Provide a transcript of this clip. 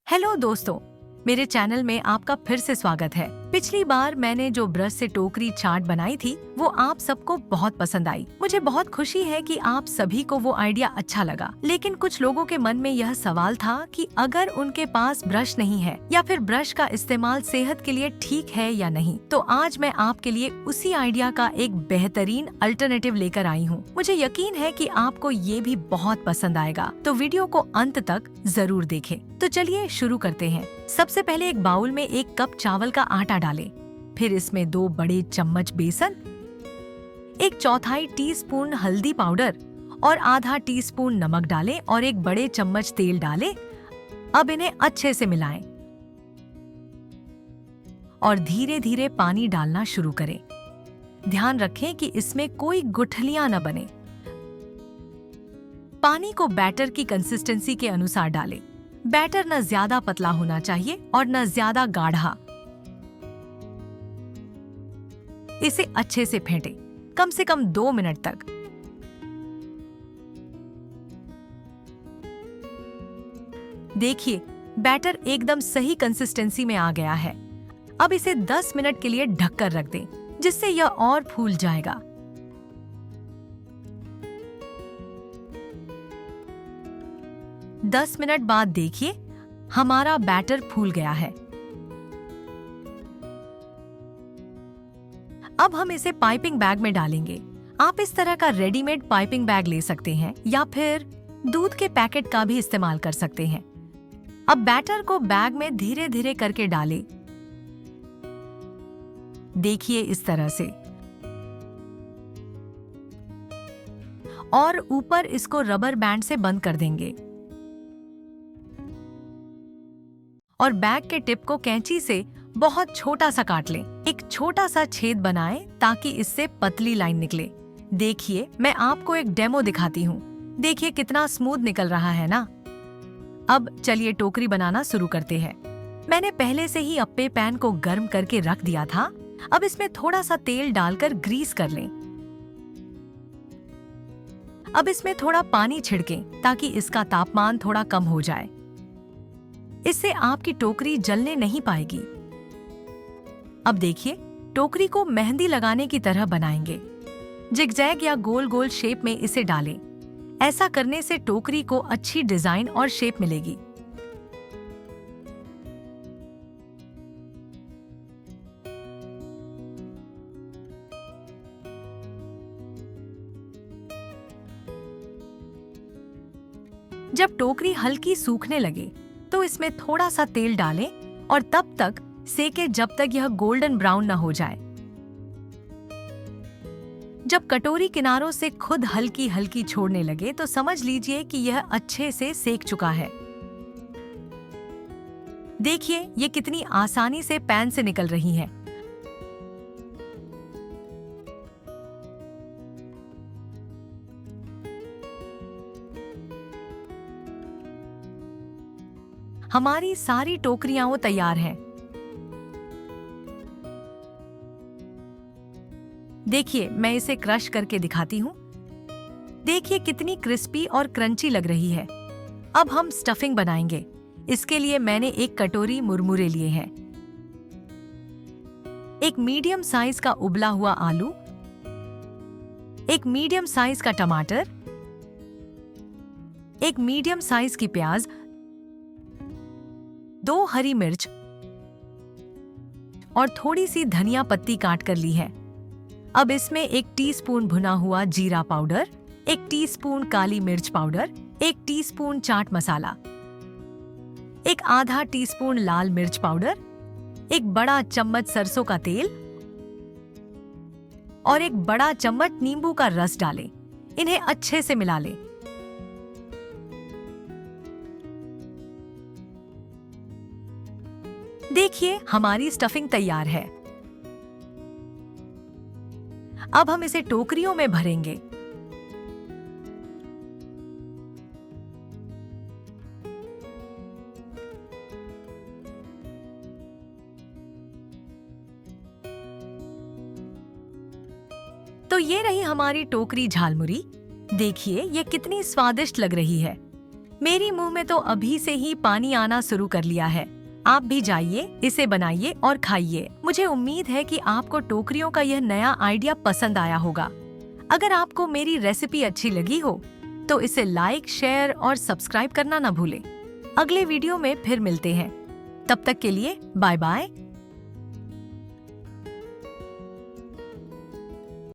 Hello दोस्तों, मेरे channel में आपका फिर से स्वागत है। पिछली बार मैंने जो ब्रश से टोकरी चाट बनाई थी वो आप सबको बहुत पसंद आई। मुझे बहुत खुशी है कि आप सभी को वो आइडिया अच्छा लगा। लेकिन कुछ लोगों के मन में यह सवाल था कि अगर उनके पास ब्रश नहीं है या फिर ब्रश का इस्तेमाल सेहत के लिए ठीक है या नहीं, तो आज मैं आपके लिए उसी आइडिया का एक बेहतरीन अल्टरनेटिव लेकर आई हूँ। मुझे यकीन है कि आपको ये भी बहुत पसंद आएगा, तो वीडियो को अंत तक जरूर देखें। तो चलिए शुरू करते हैं। सबसे पहले एक बाउल में 1 कप चावल का आटा डालें, फिर इसमें 2 बड़े चम्मच बेसन, 1/4 टीस्पून हल्दी पाउडर और आधा टीस्पून नमक डालें और 1 बड़े चम्मच तेल डालें। अब इन्हें अच्छे से मिलाएं और धीरे धीरे पानी डालना शुरू करें। ध्यान रखें कि इसमें कोई गुठलियां न बने। पानी को बैटर की कंसिस्टेंसी के अनुसार डालें। बैटर न ज्यादा पतला होना चाहिए और न ज्यादा गाढ़ा। इसे अच्छे से फेंटें, कम से कम 2 मिनट तक। देखिए, बैटर एकदम सही कंसिस्टेंसी में आ गया है। अब इसे 10 मिनट के लिए ढककर रख दें, जिससे यह और फूल जाएगा। दस मिनट बाद देखिए, हमारा बैटर फूल गया है। अब हम इसे पाइपिंग बैग में डालेंगे। आप इस तरह का रेडीमेड पाइपिंग बैग ले सकते हैं या फिर दूध के पैकेट का भी इस्तेमाल कर सकते हैं। अब बैटर को बैग में धीरे धीरे करके डालें। देखिए इस तरह से, और ऊपर इसको रबर बैंड से बंद कर देंगे और बैग के टिप को कैंची से बहुत छोटा सा काट लें। एक छोटा सा छेद बनाएं ताकि इससे पतली लाइन निकले। देखिए, मैं आपको एक डेमो दिखाती हूँ। देखिए कितना स्मूथ निकल रहा है ना। अब चलिए टोकरी बनाना शुरू करते हैं। मैंने पहले से ही अप्पे पैन को गर्म करके रख दिया था। अब इसमें थोड़ा सा तेल डालकर ग्रीस कर लें। अब इसमें थोड़ा पानी छिड़कें ताकि इसका तापमान थोड़ा कम हो जाए। इससे आपकी टोकरी जलने नहीं पाएगी। अब देखिए, टोकरी को मेहंदी लगाने की तरह बनाएंगे। जिगजैग या गोल गोल शेप में इसे डालें। ऐसा करने से टोकरी को अच्छी डिजाइन और शेप मिलेगी। जब टोकरी हल्की सूखने लगे तो इसमें थोड़ा सा तेल डालें और तब तक सेकें जब तक यह गोल्डन ब्राउन न हो जाए। जब कटोरी किनारों से खुद हल्की हल्की छोड़ने लगे तो समझ लीजिए कि यह अच्छे से सेक चुका है। देखिए, ये कितनी आसानी से पैन से निकल रही है। हमारी सारी टोकरियां तैयार हैं। देखिए, मैं इसे क्रश करके दिखाती हूँ। देखिए कितनी क्रिस्पी और क्रंची लग रही है। अब हम स्टफिंग बनाएंगे। इसके लिए मैंने 1 कटोरी मुरमुरे लिए हैं, 1 मीडियम साइज का उबला हुआ आलू, 1 मीडियम साइज का टमाटर, 1 मीडियम साइज की प्याज, 2 हरी मिर्च और थोड़ी सी धनिया पत्ती काट कर ली है। अब इसमें 1 टीस्पून भुना हुआ जीरा पाउडर, 1 टीस्पून काली मिर्च पाउडर, 1 टीस्पून चाट मसाला, 1 आधा टीस्पून लाल मिर्च पाउडर, 1 बड़ा चम्मच सरसों का तेल और 1 बड़ा चम्मच नींबू का रस डालें। इन्हें अच्छे से मिला लें। देखिए, हमारी स्टफिंग तैयार है। अब हम इसे टोकरियों में भरेंगे। तो ये रही हमारी टोकरी झालमुरी। देखिए, ये कितनी स्वादिष्ट लग रही है। मेरी मुंह में तो अभी से ही पानी आना शुरू कर लिया है। आप भी जाइए, इसे बनाइए और खाइए। मुझे उम्मीद है कि आपको टोकरियों का यह नया आइडिया पसंद आया होगा। अगर आपको मेरी रेसिपी अच्छी लगी हो तो इसे लाइक, शेयर और सब्सक्राइब करना ना भूलें। अगले वीडियो में फिर मिलते हैं। तब तक के लिए बाय बाय।